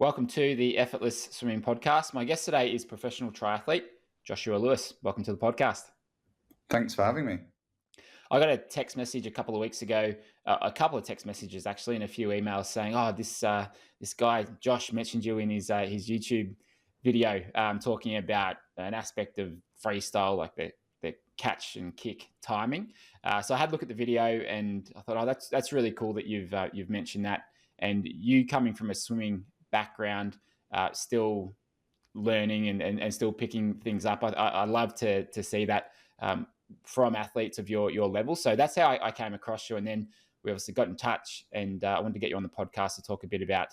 Welcome to the Effortless Swimming Podcast. My guest today is professional triathlete Joshua Lewis. Welcome to the podcast. Thanks for having me. I got a text message a couple of weeks ago, a couple of text messages actually, and a few emails saying, "Oh, this guy Josh mentioned you in his YouTube video, talking about an aspect of freestyle, like the catch and kick timing." So I had a look at the video, and I thought, "Oh, that's really cool that you've mentioned that." And you coming from a swimming background, still learning and still picking things up. I love to see that from athletes of your level. So that's how I came across you. And then we obviously got in touch, and I wanted to get you on the podcast to talk a bit about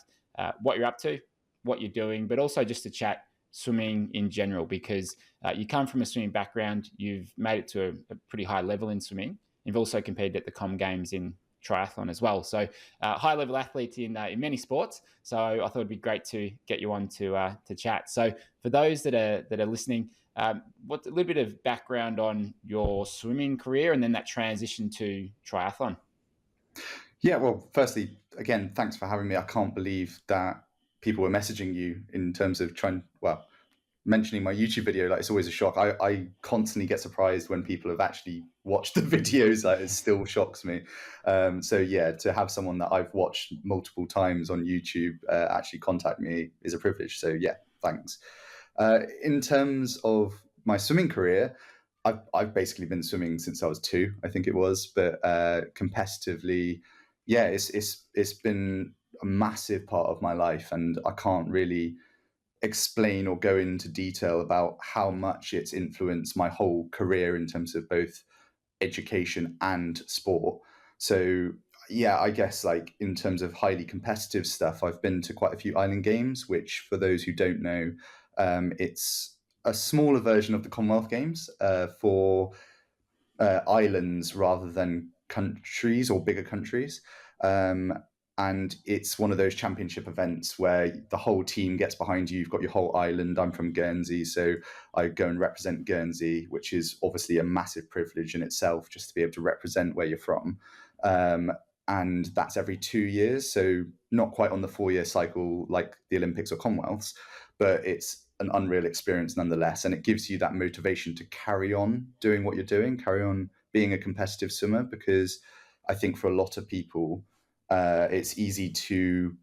what you're up to, what you're doing, but also just to chat swimming in general, because you come from a swimming background. You've made it to a pretty high level in swimming. You've also competed at the Com Games in triathlon as well. So high level athlete in many sports. So I thought it'd be great to get you on to chat. So for those that are listening, what a little bit of background on your swimming career and then that transition to triathlon. Yeah, well, firstly, again, thanks for having me. I can't believe that people were messaging you in terms of mentioning my YouTube video. Like, it's always a shock. I constantly get surprised when people have actually watched the videos. Like, it still shocks me. So yeah, to have someone that I've watched multiple times on YouTube actually contact me is a privilege. So yeah, thanks. In terms of my swimming career, I've basically been swimming since I was 2, I think it was, but competitively, yeah, it's been a massive part of my life, and I can't really explain or go into detail about how much it's influenced my whole career in terms of both education and sport. So yeah, I guess like in terms of highly competitive stuff, I've been to quite a few island games, which for those who don't know, it's a smaller version of the Commonwealth Games for islands rather than countries or bigger countries. And it's one of those championship events where the whole team gets behind you. You've got your whole island. I'm from Guernsey, so I go and represent Guernsey, which is obviously a massive privilege in itself, just to be able to represent where you're from. And that's every 2 years, so not quite on the 4-year cycle like the Olympics or Commonwealths, but it's an unreal experience nonetheless. And it gives you that motivation to carry on doing what you're doing, carry on being a competitive swimmer, because I think for a lot of people, it's easy to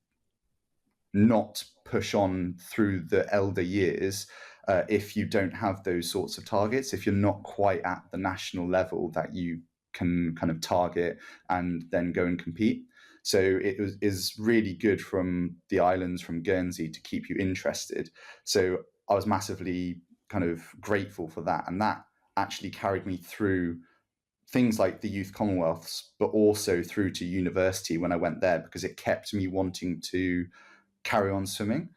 not push on through the elder years if you don't have those sorts of targets, if you're not quite at the national level that you can kind of target and then go and compete. So it is really good from the islands, from Guernsey, to keep you interested. So I was massively kind of grateful for that. And that actually carried me through things like the Youth Commonwealths, but also through to university when I went there, because it kept me wanting to carry on swimming,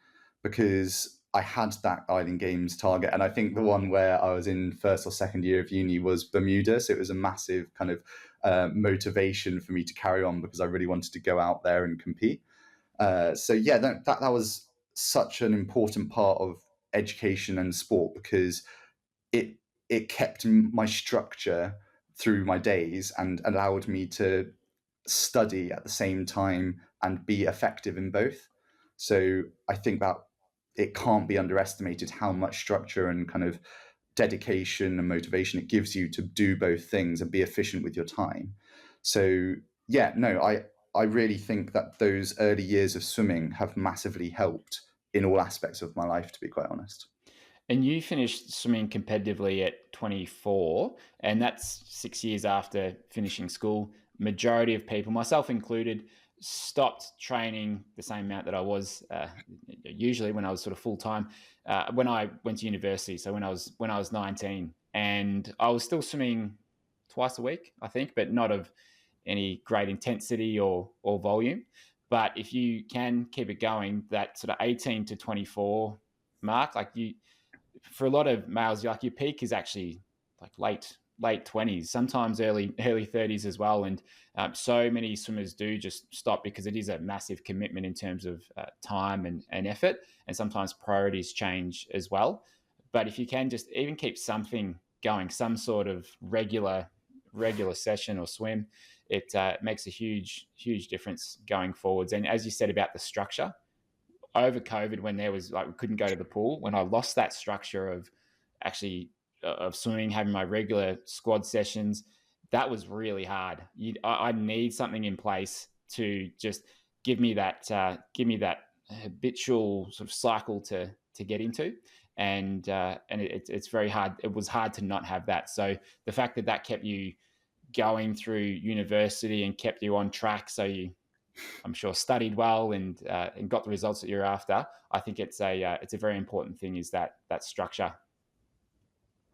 because I had that Island Games target. And I think the one where I was in first or second year of uni was Bermuda. So it was a massive kind of motivation for me to carry on, because I really wanted to go out there and compete. So yeah, that was such an important part of education and sport, because it kept my structure through my days and allowed me to study at the same time and be effective in both. So I think that it can't be underestimated how much structure and kind of dedication and motivation it gives you to do both things and be efficient with your time. So yeah, no, I really think that those early years of swimming have massively helped in all aspects of my life, to be quite honest. And you finished swimming competitively at 24, and that's 6 years after finishing school. Majority of people, myself included, stopped training the same amount that I was usually when I was sort of full time when I went to university. So when I was 19, and I was still swimming twice a week, I think, but not of any great intensity or volume. But if you can keep it going, that sort of 18 to 24 mark, like you, for a lot of males, like your peak is actually like late 20s, sometimes early 30s as well. And so many swimmers do just stop because it is a massive commitment in terms of time and effort, and sometimes priorities change as well. But if you can just even keep something going, some sort of regular session or swim, it makes a huge difference going forwards. And as you said about the structure, over COVID, when there was like we couldn't go to the pool, when I lost that structure of actually of swimming, having my regular squad sessions, that was really hard. I need something in place to just give me that habitual sort of cycle to get into, and it's very hard. It was hard to not have that. So the fact that that kept you going through university and kept you on track, so you, I'm sure, studied well and got the results that you're after. I think it's a very important thing, is that structure.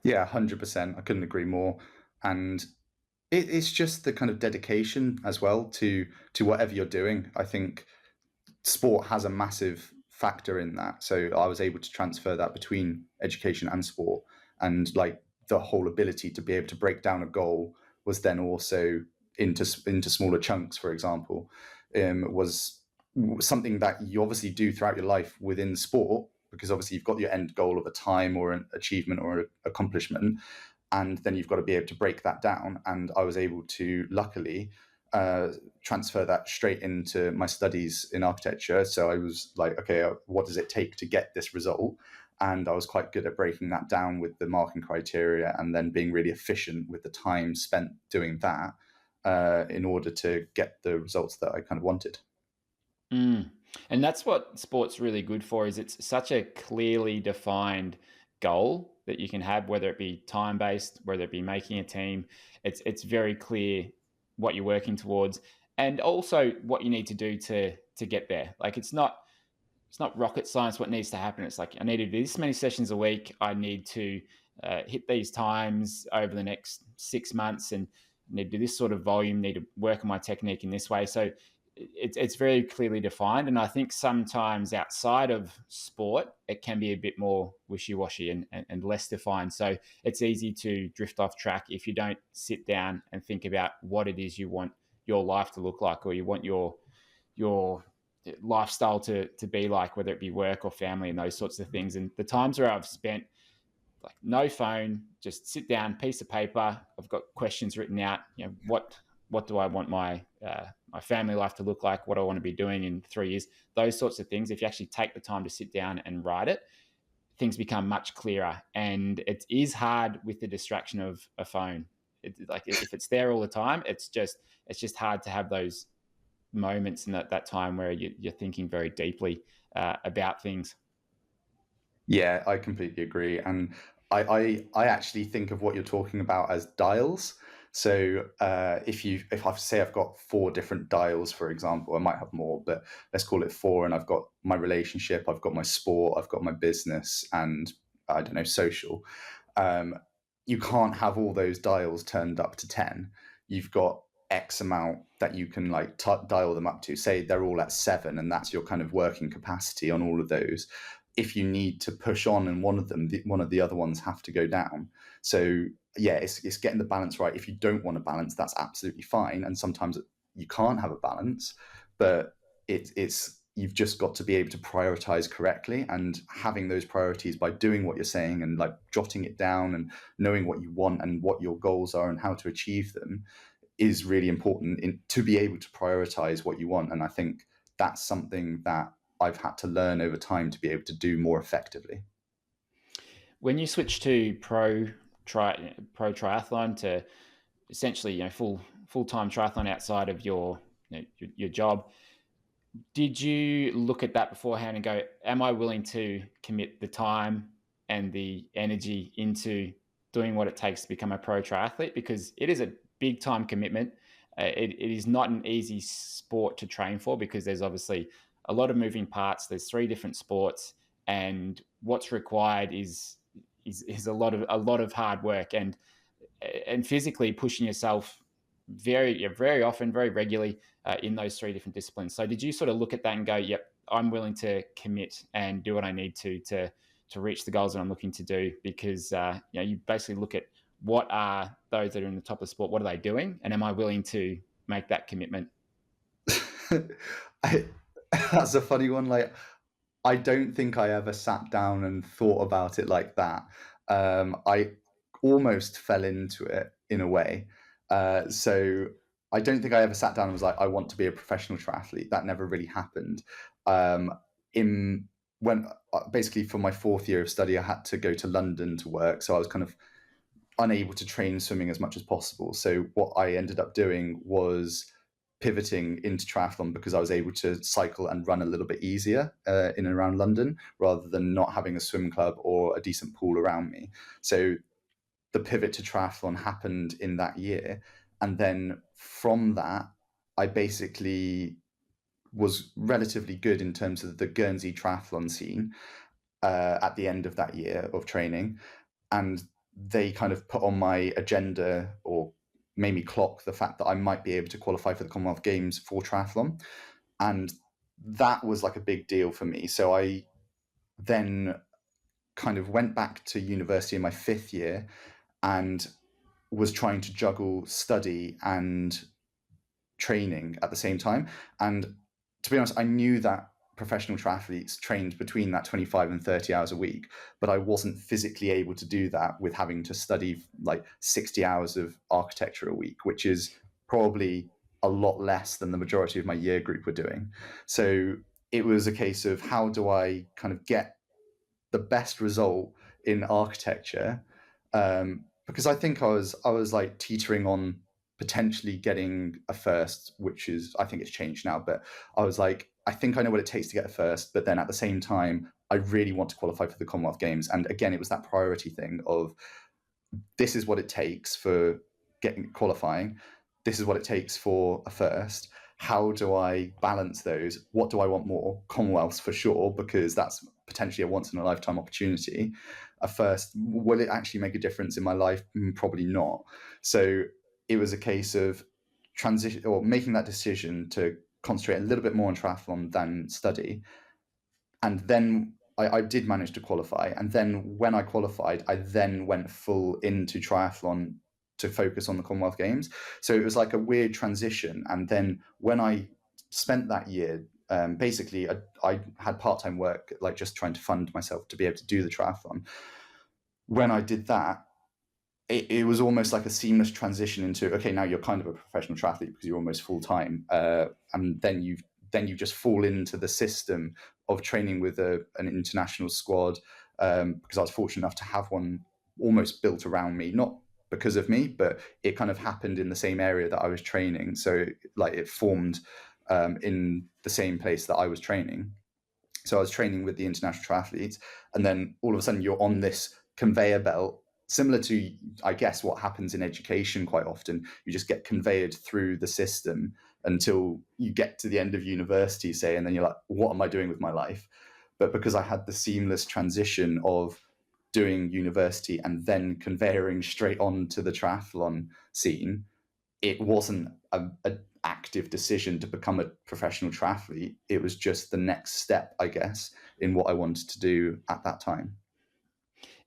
Yeah, 100%. I couldn't agree more. And it's just the kind of dedication as well to whatever you're doing. I think sport has a massive factor in that. So I was able to transfer that between education and sport, and like the whole ability to be able to break down a goal was then also into smaller chunks, for example, was something that you obviously do throughout your life within sport, because obviously you've got your end goal of a time or an achievement or an accomplishment, and then you've got to be able to break that down. And I was able to, luckily, transfer that straight into my studies in architecture. So I was like, okay, what does it take to get this result? And I was quite good at breaking that down with the marking criteria, and then being really efficient with the time spent doing that, in order to get the results that I kind of wanted. Mm. And that's what sport's really good for, is it's such a clearly defined goal that you can have, whether it be time based, whether it be making a team. It's very clear what you're working towards, and also what you need to do to get there. Like it's not rocket science what needs to happen. It's like, I need to do this many sessions a week. I need to hit these times over the next 6 months, and need to do this sort of volume, need to work on my technique in this way. So it's very clearly defined. And I think sometimes outside of sport, it can be a bit more wishy-washy and less defined. So it's easy to drift off track if you don't sit down and think about what it is you want your life to look like, or you want your lifestyle to be like, whether it be work or family and those sorts of things. And the times where I've spent like no phone, just sit down, piece of paper, I've got questions written out, what do I want my family life to look like, what do I want to be doing in 3 years, those sorts of things. If you actually take the time to sit down and write it, things become much clearer. And it is hard with the distraction of a phone. Like if it's there all the time, it's just hard to have those moments in that time where you're thinking very deeply about things. Yeah, I completely agree. And I actually think of what you're talking about as dials. So if I say I've got four different dials, for example, I might have more, but let's call it four. And I've got my relationship, I've got my sport, I've got my business, and I don't know, social. Um, you can't have all those dials turned up to 10. You've got X amount that you can like dial them up to. Say they're all at 7, and that's your kind of working capacity on all of those. If you need to push on and one of them, one of the other ones have to go down. So yeah, it's getting the balance right. If you don't want a balance, that's absolutely fine. And sometimes you can't have a balance, but it's you've just got to be able to prioritize correctly, and having those priorities by doing what you're saying and like jotting it down and knowing what you want and what your goals are and how to achieve them is really important to be able to prioritize what you want. And I think that's something that I've had to learn over time to be able to do more effectively. When you switch to pro triathlon, to essentially full time triathlon outside of your job, did you look at that beforehand and go, am I willing to commit the time and the energy into doing what it takes to become a pro triathlete? Because it is a big time commitment. It is not an easy sport to train for, because there's obviously a lot of moving parts. There's 3 different sports, and what's required is a lot of hard work and physically pushing yourself very often, very regularly, in those 3 different disciplines. So did you sort of look at that and go, yep, I'm willing to commit and do what I need to reach the goals that I'm looking to do? Because you basically look at, what are those that are in the top of the sport, what are they doing, and am I willing to make that commitment? I, that's a funny one. Like, I don't think I ever sat down and thought about it like that. I almost fell into it in a way. So I don't think I ever sat down and was like, I want to be a professional triathlete. That never really happened. Um, in when basically for my 4th year of study, I had to go to London to work. So I was kind of unable to train swimming as much as possible. So what I ended up doing was pivoting into triathlon because I was able to cycle and run a little bit easier in and around London rather than not having a swim club or a decent pool around me. So the pivot to triathlon happened in that year. And then from that, I basically was relatively good in terms of the Guernsey triathlon scene at the end of that year of training. And they kind of put on my agenda or made me clock the fact that I might be able to qualify for the Commonwealth Games for triathlon. And that was like a big deal for me. So I then kind of went back to university in my 5th year and was trying to juggle study and training at the same time. And to be honest, I knew that professional triathletes trained between that 25 and 30 hours a week, but I wasn't physically able to do that with having to study like 60 hours of architecture a week, which is probably a lot less than the majority of my year group were doing. So it was a case of how do I kind of get the best result in architecture, because I think I was like teetering on potentially getting a first, which is, I think it's changed now, but I was like, I think I know what it takes to get a first, but then at the same time, I really want to qualify for the Commonwealth Games. And again, it was that priority thing of this is what it takes for qualifying. This is what it takes for a first. How do I balance those? What do I want more? Commonwealths for sure, because that's potentially a once in a lifetime opportunity. A first, will it actually make a difference in my life? Probably not. So it was a case of transition or making that decision to concentrate a little bit more on triathlon than study. And then I did manage to qualify. And then when I qualified, I then went full into triathlon to focus on the Commonwealth Games. So it was like a weird transition. And then when I spent that year, basically I had part-time work, like just trying to fund myself to be able to do the triathlon. When I did that, it was almost like a seamless transition into, okay, now you're kind of a professional triathlete because you're almost full-time. And then you just fall into the system of training with an international squad, because I was fortunate enough to have one almost built around me, not because of me, but it kind of happened in the same area that I was training. So like it formed in the same place that I was training. So I was training with the international triathletes, and then all of a sudden you're on this conveyor belt, similar to, I guess, what happens in education quite often. You just get conveyed through the system until you get to the end of university, say, and then you're like, what am I doing with my life? But because I had the seamless transition of doing university and then conveying straight on to the triathlon scene, it wasn't an active decision to become a professional triathlete. It was just the next step, I guess, in what I wanted to do at that time.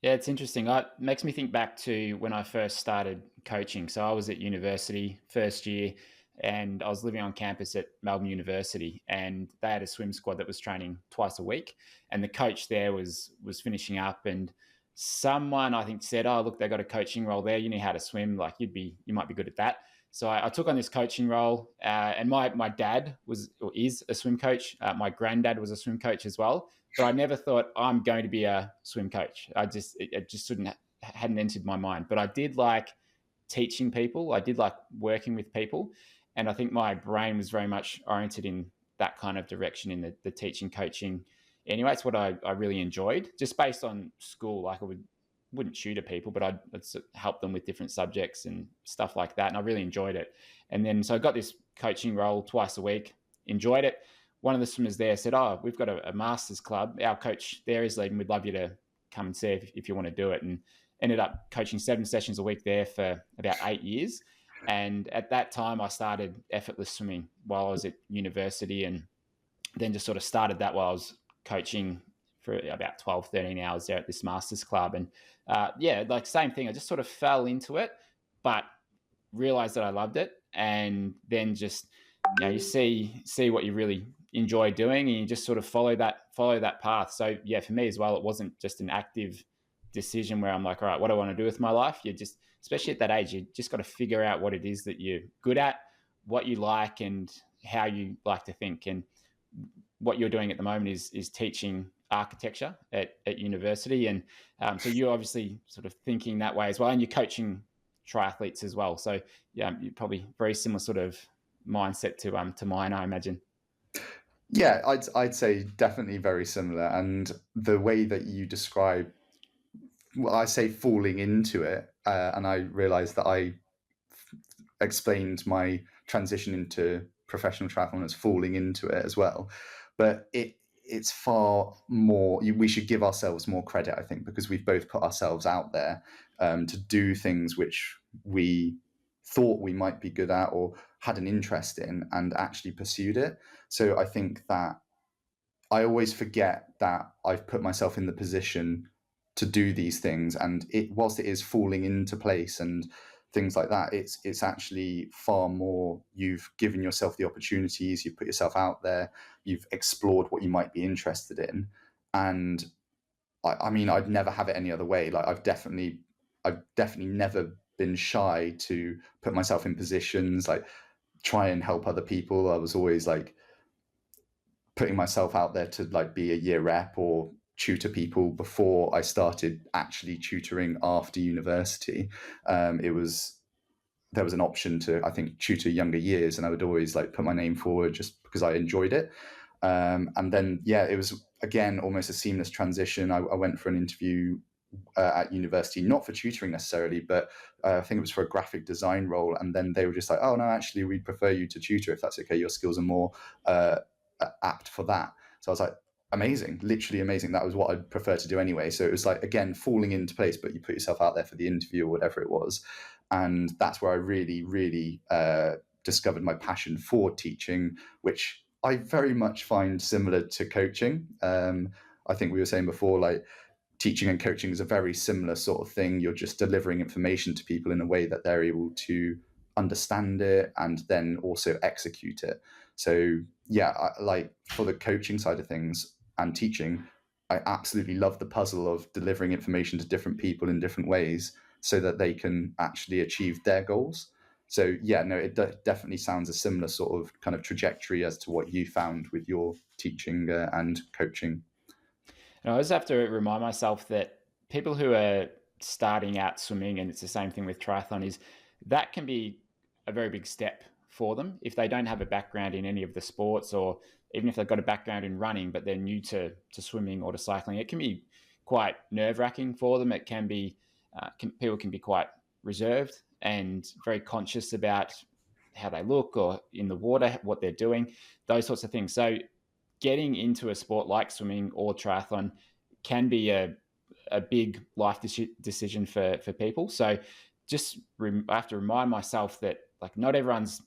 Yeah, it's interesting. It makes me think back to when I first started coaching. So I was at university first year, and I was living on campus at Melbourne University, and they had a swim squad that was training twice a week, and the coach there was finishing up, and someone I think said, "Oh, look, they got a coaching role there. You know how to swim. Like you might be good at that." So I took on this coaching role, and my dad was or is a swim coach. My granddad was a swim coach as well, but I never thought I'm going to be a swim coach. It just hadn't entered my mind. But I did like teaching people. I did like working with people, and I think my brain was very much oriented in that kind of direction in the teaching coaching. Anyway, it's what I really enjoyed, just based on school. Like wouldn't tutor people, but I'd help them with different subjects and stuff like that. And I really enjoyed it. And then, so I got this coaching role twice a week, enjoyed it. One of the swimmers there said, "Oh, we've got a master's club. Our coach there is leading. We'd love you to come and see if you want to do it." And ended up coaching 7 sessions a week there for about 8 years. And at that time, I started effortless swimming while I was at university, and then just sort of started that while I was coaching for about 12, 13 hours there at this master's club. And yeah, like same thing. I just sort of fell into it, but realized that I loved it. And then just, you see what you really enjoy doing, and you just sort of follow that path. So yeah, for me as well, it wasn't just an active decision where I'm like, all right, what do I want to do with my life? You just, especially at that age, you just got to figure out what it is that you're good at, what you like, and how you like to think. And what you're doing at the moment is teaching architecture at university, and so you're obviously sort of thinking that way as well, and you're coaching triathletes as well. So yeah, you're probably very similar sort of mindset to mine, I imagine. Yeah, I'd say definitely very similar. And the way that you describe, well, I say falling into it, and I realized that I explained my transition into professional triathlon as falling into it as well. But it's far more. We should give ourselves more credit, I think, because we've both put ourselves out there to do things which we thought we might be good at or had an interest in, and actually pursued it. So I think that I always forget that I've put myself in the position to do these things, and whilst it is falling into place and things like that, it's actually far more. You've given yourself the opportunities, you've put yourself out there, you've explored what you might be interested in, and I mean, I'd never have it any other way. Like I've definitely never been shy to put myself in positions, like try and help other people. I was always like putting myself out there to like be a year rep or tutor people before I started actually tutoring after university. It was There was an option to, I think, tutor younger years, and I would always like put my name forward just because I enjoyed it. And then yeah, it was again almost a seamless transition. I went for an interview at university, not for tutoring necessarily, but I think it was for a graphic design role. And then they were just like, "Oh no, actually, we'd prefer you to tutor if that's okay. Your skills are more apt for that." So I was like, amazing, literally amazing. That was what I'd prefer to do anyway. So it was like, again, falling into place, but you put yourself out there for the interview or whatever it was. And that's where I really, really discovered my passion for teaching, which I very much find similar to coaching. I think we were saying before, like teaching and coaching is a very similar sort of thing. You're just delivering information to people in a way that they're able to understand it and then also execute it. So yeah, like for the coaching side of things and teaching, I absolutely love the puzzle of delivering information to different people in different ways so that they can actually achieve their goals. So yeah, no, it definitely sounds a similar sort of kind of trajectory as to what you found with your teaching and coaching. And I always have to remind myself that people who are starting out swimming, and it's the same thing with triathlon, is that can be a very big step for them if they don't have a background in any of the sports, or even if they've got a background in running but they're new to swimming or to cycling. It can be quite nerve-wracking for them. It can be people can be quite reserved and very conscious about how they look or in the water, what they're doing, those sorts of things. So getting into a sport like swimming or triathlon can be a big life decision for people. So just I have to remind myself that like not everyone's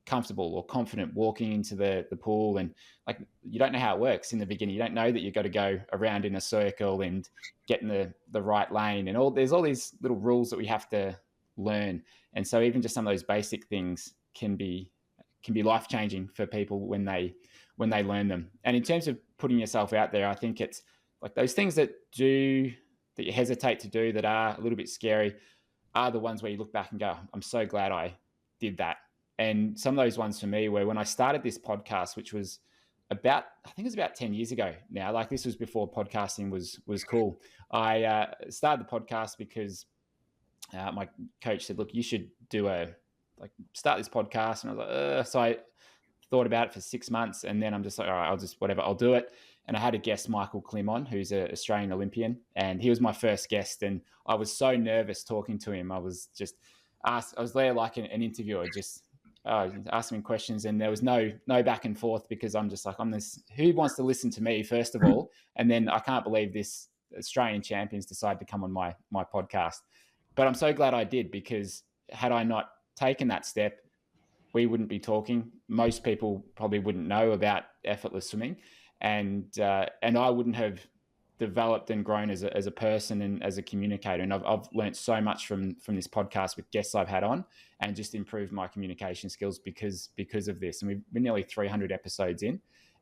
comfortable or confident walking into the pool, and like you don't know how it works in the beginning. You don't know that you've got to go around in a circle and get in the right lane, and there's all these little rules that we have to learn. And so even just some of those basic things can be life changing for people when they learn them. And in terms of putting yourself out there, I think it's like those things that you hesitate to do, that are a little bit scary, are the ones where you look back and go, I'm so glad I did that. And some of those ones for me were when I started this podcast, which was I think it was about 10 years ago now. Like this was before podcasting was cool. I started the podcast because my coach said, look, you should start this podcast. And I was like, so I thought about it for 6 months, and then I'm just like, all right, I'll do it. And I had a guest, Michael Klim, on, who's an Australian Olympian, and he was my first guest. And I was so nervous talking to him. I was there like an interviewer, just asking him questions, and there was no back and forth, because I'm just like, I'm this, who wants to listen to me first of all, and then I can't believe this Australian champions decided to come on my podcast. But I'm so glad I did, because had I not taken that step, we wouldn't be talking. Most people probably wouldn't know about effortless swimming, and I wouldn't have developed and grown as a person and as a communicator. And I've learned so much from this podcast with guests I've had on, and just improved my communication skills because of this. And we're nearly 300 episodes in,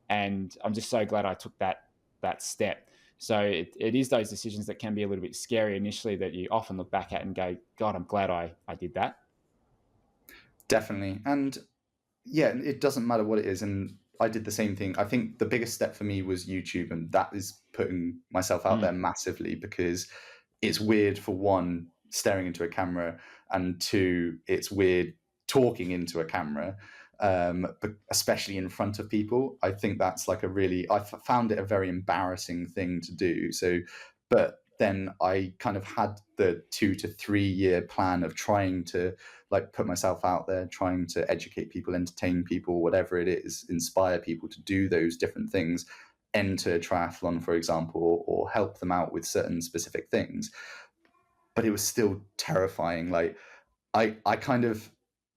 and I'm just so glad I took that step. So it is those decisions that can be a little bit scary initially, that you often look back at and go, God, I'm glad I did that. Definitely. And yeah, it doesn't matter what it is. And I did the same thing. I think the biggest step for me was YouTube, and that is putting myself out there massively, because it's weird, for one, staring into a camera, and two, it's weird talking into a camera, but especially in front of people. I think that's like I found it a very embarrassing thing to do. So, but then I kind of had the 2 to 3 year plan of trying to like put myself out there, trying to educate people, entertain people, whatever it is, inspire people to do those different things, enter triathlon, for example, or help them out with certain specific things. But it was still terrifying. Like I kind of,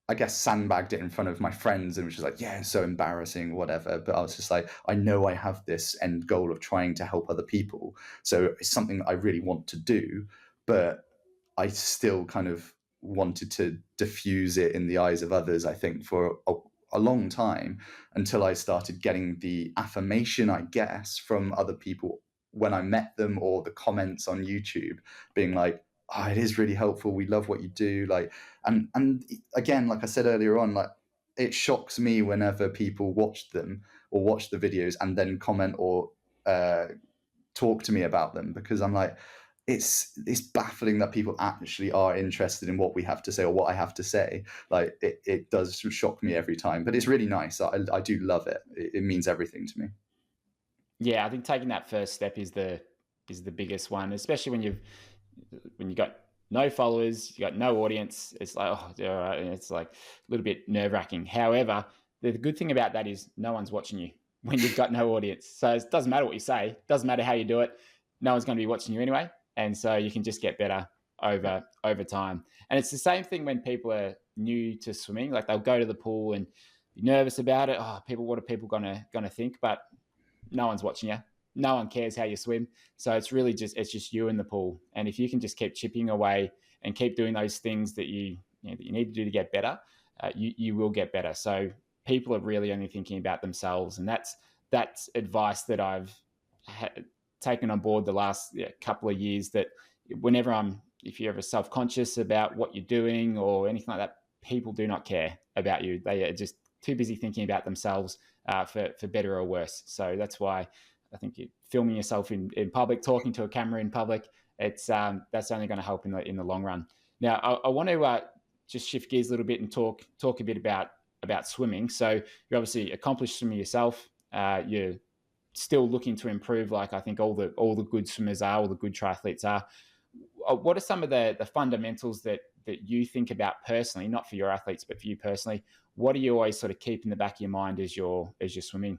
I guess, sandbagged it in front of my friends and was just like, yeah, it's so embarrassing, whatever. But I was just like, I know I have this end goal of trying to help other people. So it's something that I really want to do, but I still kind of wanted to diffuse it in the eyes of others, I think, for a long time, until I started getting the affirmation, I guess, from other people when I met them, or the comments on YouTube being like, oh, it is really helpful, we love what you do. Like, and again, like I said earlier on, like, it shocks me whenever people watch them or watch the videos and then comment or talk to me about them, because I'm like, it's baffling that people actually are interested in what we have to say or what I have to say. Like, it does shock me every time, but it's really nice. I do love it. It means everything to me. Yeah, I think taking that first step is the biggest one, especially when you got no followers, you got no audience. It's like, oh, all right, and it's like a little bit nerve wracking. However, the good thing about that is no one's watching you when you've got no audience. So it doesn't matter what you say, doesn't matter how you do it. No one's going to be watching you anyway, and so you can just get better over time. And it's the same thing when people are new to swimming. Like, they'll go to the pool and be nervous about it. Oh, what are people gonna think? But no one's watching you. No one cares how you swim. So it's just you in the pool. And if you can just keep chipping away and keep doing those things that you need to do to get better, you will get better. So people are really only thinking about themselves, and that's advice that I've taken on board the last couple of years. That if you're ever self-conscious about what you're doing or anything like that, people do not care about you. They are just too busy thinking about themselves, for better or worse. So that's why I think filming yourself in public, talking to a camera in public, that's only going to help in the long run. Now, I want to just shift gears a little bit and talk a bit about swimming. So you're obviously accomplished swimmer yourself. You're still looking to improve, like I think all the good swimmers are, all the good triathletes are. What are some of the fundamentals that you think about personally, not for your athletes, but for you personally? What do you always sort of keep in the back of your mind as you're swimming?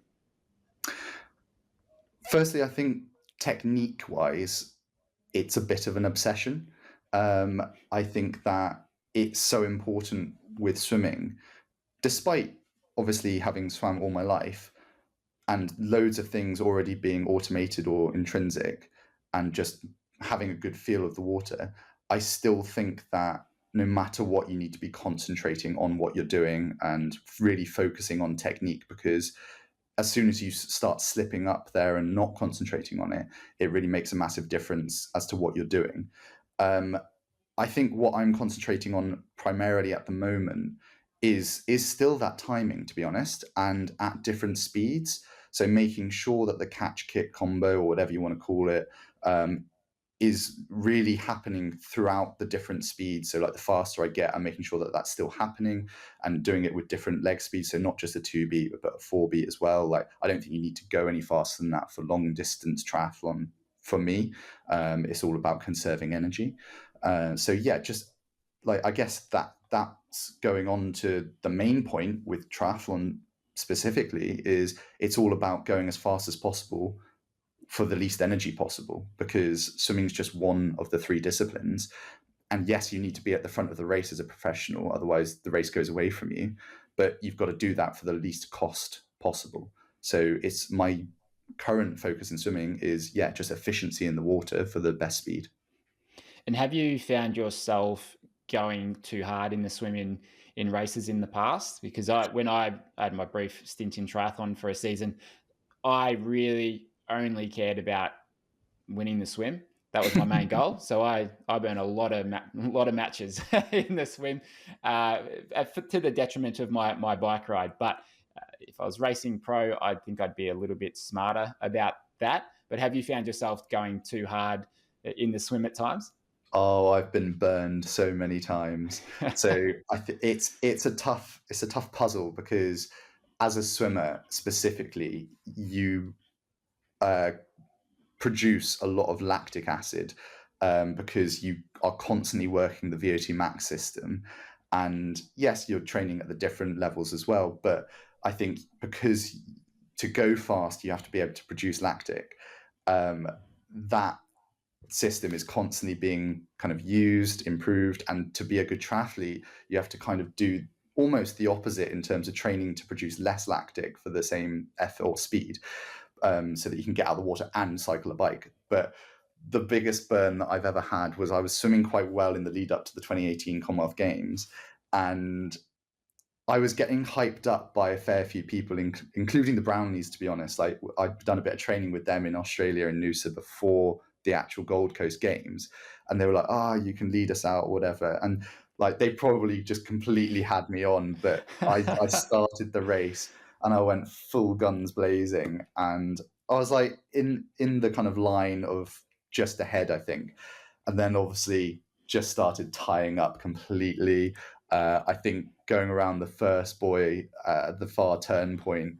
Firstly, I think technique-wise, it's a bit of an obsession. I think that it's so important with swimming, despite obviously having swam all my life and loads of things already being automated or intrinsic, and just having a good feel of the water. I still think that no matter what, you need to be concentrating on what you're doing and really focusing on technique, because as soon as you start slipping up there and not concentrating on it, it really makes a massive difference as to what you're doing. I think what I'm concentrating on primarily at the moment is still that timing, to be honest, and at different speeds. So making sure that the catch kick combo, or whatever you want to call it, is really happening throughout the different speeds. So like, the faster I get, I'm making sure that that's still happening, and doing it with different leg speeds. So not just a 2-beat, but a 4-beat as well. Like, I don't think you need to go any faster than that for long distance triathlon. For me, it's all about conserving energy. So yeah, just like, I guess that's going on to the main point with triathlon specifically, is it's all about going as fast as possible for the least energy possible, because swimming is just one of the 3 disciplines. And yes, you need to be at the front of the race as a professional, otherwise the race goes away from you, but you've got to do that for the least cost possible. So it's my current focus in swimming is just efficiency in the water for the best speed. And have you found yourself going too hard in the swim in races in the past? Because when I had my brief stint in triathlon for a season, I really only cared about winning the swim. That was my main goal. So I burned a lot of matches in the swim, to the detriment of my bike ride. But If I was racing pro, I think I'd be a little bit smarter about that. But have you found yourself going too hard in the swim at times? Oh, I've been burned so many times. So it's a tough puzzle because as a swimmer specifically, you uh, produce a lot of lactic acid because you are constantly working the VO2 max system. And yes, you're training at the different levels as well. But I think because to go fast, you have to be able to produce lactic. That system is constantly being kind of used, improved. And to be a good triathlete, you have to kind of do almost the opposite in terms of training to produce less lactic for the same effort or speed, so that you can get out of the water and cycle a bike. But the biggest burn that I've ever had was I was swimming quite well in the lead up to the 2018 Commonwealth Games, and I was getting hyped up by a fair few people, including the Brownies, to be honest. Like, I'd done a bit of training with them in Australia and Noosa before the actual Gold Coast Games. And they were like, you can lead us out or whatever. And like, they probably just completely had me on, but I started the race and I went full guns blazing. And I was like in the kind of line of just ahead, I think. And then obviously just started tying up completely. I think going around the first buoy, the far turn point,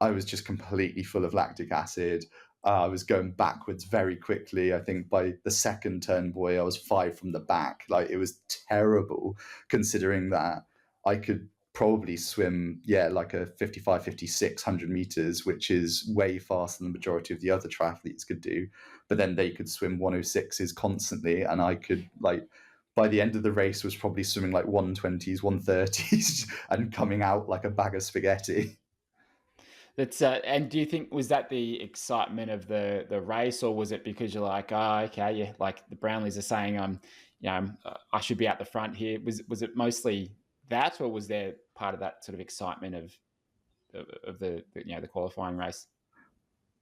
I was just completely full of lactic acid. I was going backwards very quickly. I think by the second turn buoy, I was 5 from the back. Like, it was terrible considering that I could probably swim, like a 55, 56, 100 meters, which is way faster than the majority of the other triathletes could do. But then they could swim 106s constantly. And I could, like, by the end of the race was probably swimming like 120s, 130s and coming out like a bag of spaghetti. That's and do you think was that the excitement of the race, or was it because you're like, okay, yeah, like the Brownlees are saying, I should be at the front here. Was it mostly that, or was there part of that sort of excitement of the qualifying race?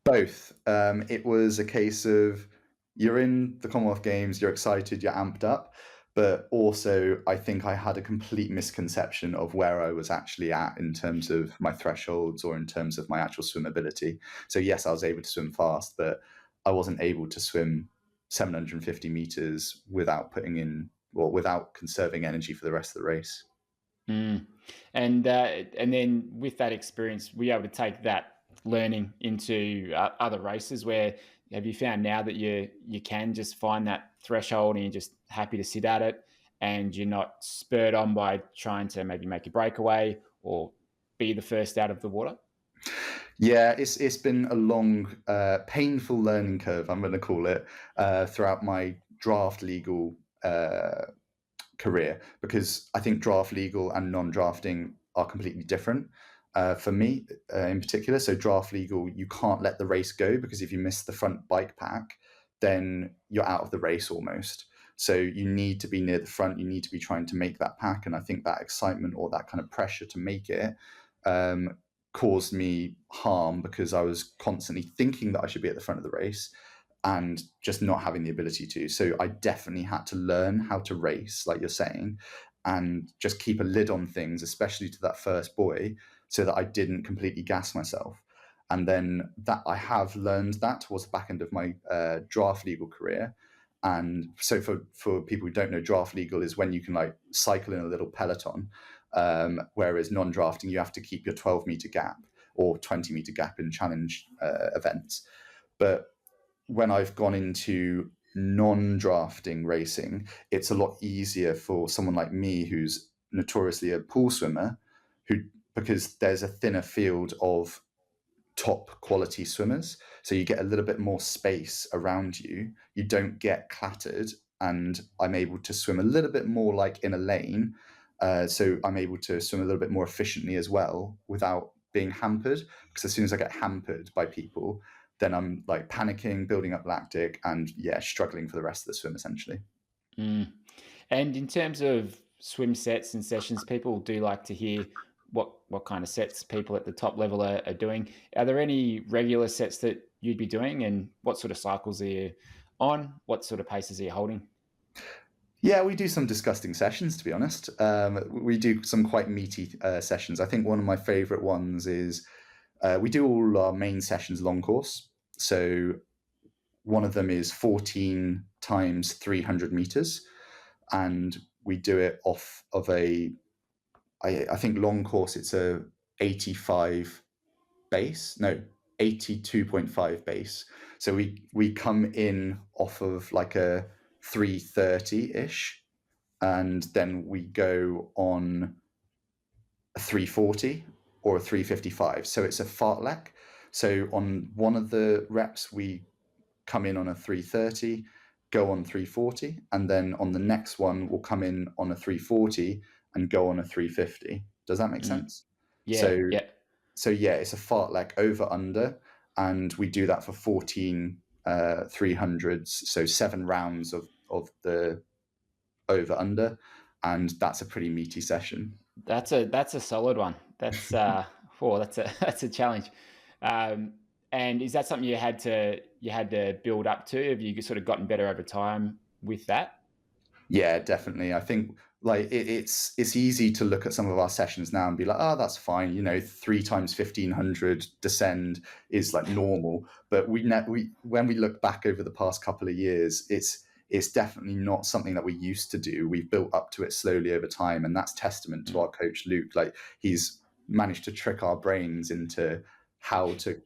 Both. It was a case of you're in the Commonwealth Games, you're excited, you're amped up, but also I think I had a complete misconception of where I was actually at in terms of my thresholds or in terms of my actual swimmability. So yes, I was able to swim fast, but I wasn't able to swim 750 meters without without conserving energy for the rest of the race. Mm. And then with that experience, were you able to take that learning into other races? Where have you found now that you can just find that threshold and you're just happy to sit at it, and you're not spurred on by trying to maybe make a breakaway or be the first out of the water? Yeah, it's been a long, painful learning curve, I'm going to call it, throughout my draft legal career, because I think draft legal and non-drafting are completely different. For me, in particular, so draft legal, you can't let the race go, because if you miss the front bike pack, then you're out of the race almost. So you need to be near the front. You need to be trying to make that pack, and I think that excitement or that kind of pressure to make it caused me harm, because I was constantly thinking that I should be at the front of the race and just not having the ability to. So I definitely had to learn how to race, like you're saying, and just keep a lid on things, especially to that first buoy, so that I didn't completely gas myself. And then that I have learned that towards the back end of my draft legal career. And so for people who don't know, draft legal is when you can like cycle in a little peloton, whereas non-drafting, you have to keep your 12-meter gap or 20-meter gap in challenge events. But when I've gone into non-drafting racing, it's a lot easier for someone like me, who's notoriously a pool swimmer, because there's a thinner field of top quality swimmers. So you get a little bit more space around you. You don't get clattered, and I'm able to swim a little bit more like in a lane. So I'm able to swim a little bit more efficiently as well without being hampered. Because as soon as I get hampered by people, then I'm like panicking, building up lactic, and struggling for the rest of the swim essentially. Mm. And in terms of swim sets and sessions, people do like to hear what kind of sets people at the top level are doing. Are there any regular sets that you'd be doing, and what sort of cycles are you on? What sort of paces are you holding? Yeah, we do some disgusting sessions, to be honest. We do some quite meaty sessions. I think one of my favorite ones is we do all our main sessions long course. So one of them is 14 times 300 meters, and we do it off of I think long course, it's a 85 base, no, 82.5 base. So we come in off of like a 330-ish, and then we go on a 340 or a 355. So it's a fartlek. So on one of the reps, we come in on a 330, go on 340, and then on the next one, we'll come in on a 340 and go on a 350. Does that make Mm. sense? Yeah, So, yeah. so yeah, it's a fartlek over under, and we do that for 14 300s, so 7 rounds of the over under, and that's a pretty meaty session. That's a solid one. That's that's a that's a challenge. Um, and is that something you had to build up to? Have you sort of gotten better over time with that? Yeah, definitely. I think like it's easy to look at some of our sessions now and be like, oh, that's fine. 3 times 1500 descend is like normal. But we when we look back over the past couple of years, it's definitely not something that we used to do. We've built up to it slowly over time, and that's testament to Mm. our coach Luke. Like he's managed to trick our brains into how to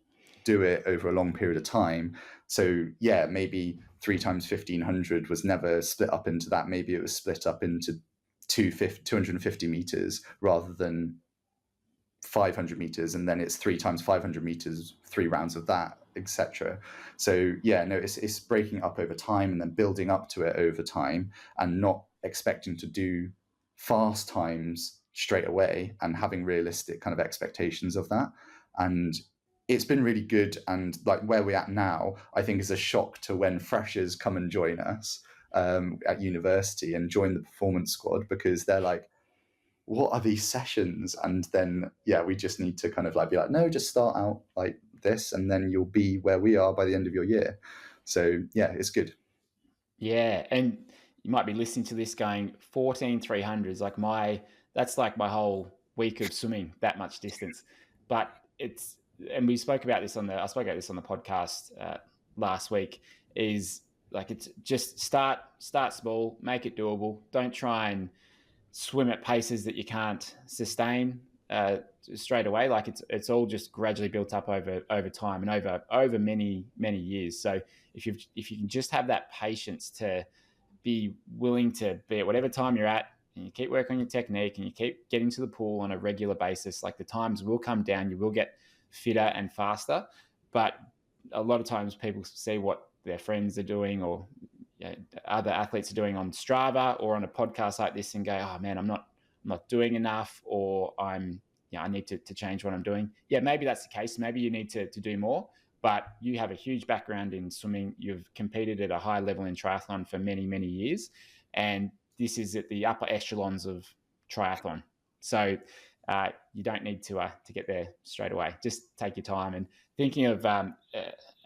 do it over a long period of time. So yeah, maybe 3 times 1500 was never split up into that. Maybe it was split up into 250 meters rather than 500 meters, and then it's 3 times 500 meters, 3 rounds of that, etc. So yeah, no, it's breaking up over time and then building up to it over time, and not expecting to do fast times straight away, and having realistic kind of expectations of that. And it's been really good, and like where we're at now, I think is a shock to when freshers come and join us at university and join the performance squad, because they're like, what are these sessions? And then yeah, we just need to kind of like be like, no, just start out like this, and then you'll be where we are by the end of your year. So yeah, it's good. Yeah, and you might be listening to this going 14 300s that's like my whole week of swimming that much distance. But it's and we spoke about this on the I spoke about this on the podcast last week is like it's just start small, make it doable. Don't try and swim at paces that you can't sustain straight away. Like it's all just gradually built up over time and over many years. So if you can just have that patience to be willing to be at whatever time you're at, and you keep working on your technique and you keep getting to the pool on a regular basis, like the times will come down. You will get fitter and faster, but a lot of times people see what their friends are doing or other athletes are doing on Strava or on a podcast like this and go, oh man, I'm not doing enough, or I need to change what I'm doing. Yeah, maybe that's the case. Maybe you need to do more, but you have a huge background in swimming. You've competed at a high level in triathlon for many years, and this is at the upper echelons of triathlon. So you don't need to get there straight away. Just take your time. And thinking of an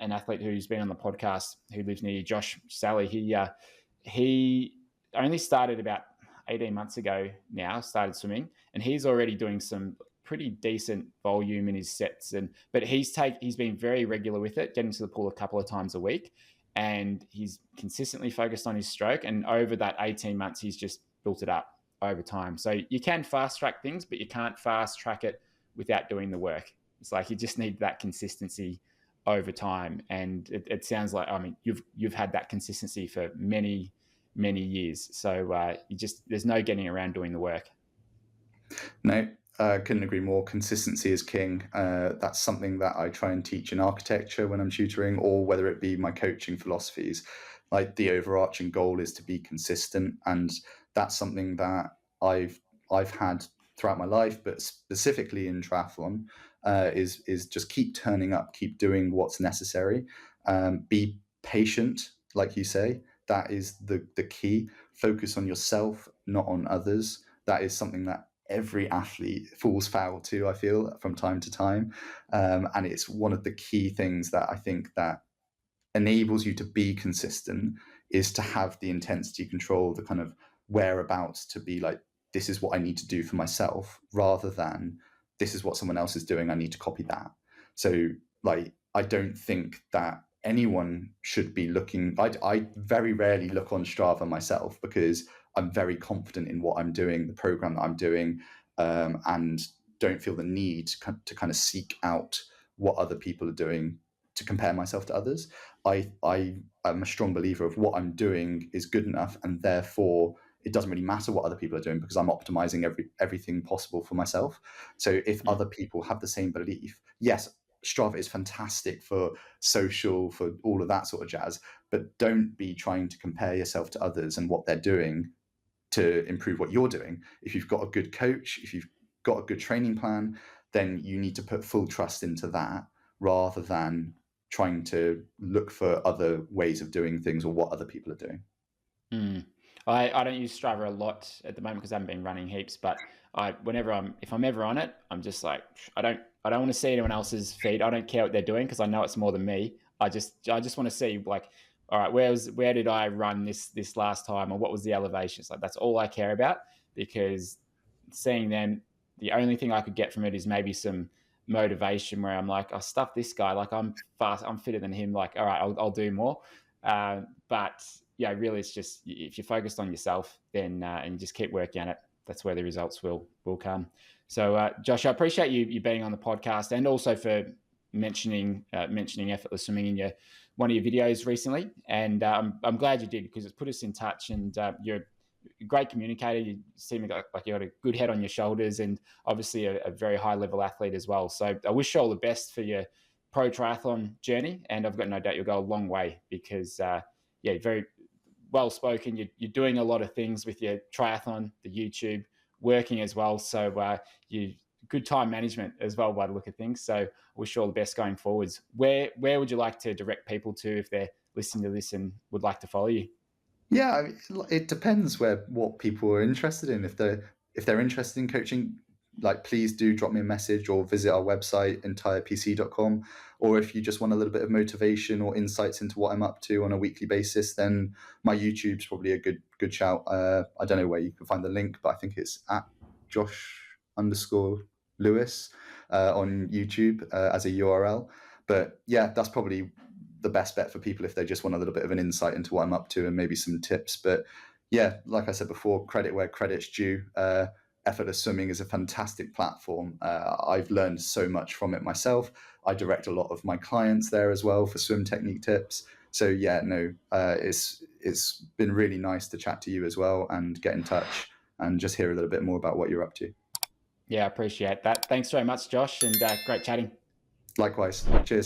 athlete who's been on the podcast who lives near you, Josh Sally, he only started about 18 months ago now, started swimming, and he's already doing some pretty decent volume in his sets. But he's been very regular with it, getting to the pool a couple of times a week, and he's consistently focused on his stroke. And over that 18 months, he's just built it up over time. So you can fast track things, but you can't fast track it without doing the work. It's like you just need that consistency over time. And it sounds like, I mean, you've had that consistency for many years. So there's no getting around doing the work. No, couldn't agree more. Consistency is king. That's something that I try and teach in architecture when I'm tutoring, or whether it be my coaching philosophies. Like the overarching goal is to be consistent, and that's something that I've had throughout my life, but specifically in triathlon, is just keep turning up, keep doing what's necessary, be patient, like you say. That is the key. Focus on yourself, not on others. That is something that every athlete falls foul to, I feel, from time to time, and it's one of the key things that I think that enables you to be consistent is to have the intensity control, the kind of whereabouts to be like, this is what I need to do for myself, rather than this is what someone else is doing, I need to copy that. So like, I don't think that anyone should be looking. I very rarely look on Strava myself, because I'm very confident in what I'm doing, the program that I'm doing, and don't feel the need to kind of seek out what other people are doing to compare myself to others. I am a strong believer of what I'm doing is good enough, and therefore it doesn't really matter what other people are doing, because I'm optimizing everything possible for myself. So if other people have the same belief, yes, Strava is fantastic for social, for all of that sort of jazz, but don't be trying to compare yourself to others and what they're doing to improve what you're doing. If you've got a good coach, if you've got a good training plan, then you need to put full trust into that, rather than trying to look for other ways of doing things or what other people are doing. I don't use Strava a lot at the moment because I haven't been running heaps, but if I'm ever on it, I'm just like, I don't want to see anyone else's feed. I don't care what they're doing, because I know it's more than me. I just want to see, like, all right, where did I run this last time, or what was the elevation? It's like, that's all I care about, because seeing them, the only thing I could get from it is maybe some motivation, where I'm like, I stuff this guy, like I'm fast, I'm fitter than him. Like, all right, I'll do more. But yeah, really, it's just, if you're focused on yourself, then and you just keep working at it, that's where the results will come. So, Josh, I appreciate you being on the podcast, and also for mentioning effortless swimming in one of your videos recently. And I'm glad you did, because it's put us in touch. And you're a great communicator. You seem like you got a good head on your shoulders, and obviously a very high level athlete as well. So I wish you all the best for your pro triathlon journey, and I've got no doubt you'll go a long way, because very well spoken. You're doing a lot of things with your triathlon, the YouTube, working as well. So you good time management as well, by the look of things. So I wish you all the best going forwards. Where would you like to direct people to if they're listening to this and would like to follow you? Yeah, I mean, it depends what people are interested in. If they're interested in coaching, like, please do drop me a message or visit our website, entirepc.com. Or if you just want a little bit of motivation or insights into what I'm up to on a weekly basis, then my YouTube's probably a good shout. I don't know where you can find the link, but I think it's at Josh_Lewis on YouTube as a URL. But yeah, that's probably the best bet for people if they just want a little bit of an insight into what I'm up to and maybe some tips. But yeah, like I said before, credit where credit's due. Effortless Swimming is a fantastic platform. I've learned so much from it myself. I direct a lot of my clients there as well for swim technique tips. So yeah, no, it's been really nice to chat to you as well and get in touch and just hear a little bit more about what you're up to. Yeah, I appreciate that. Thanks very much, Josh, and great chatting. Likewise. Cheers.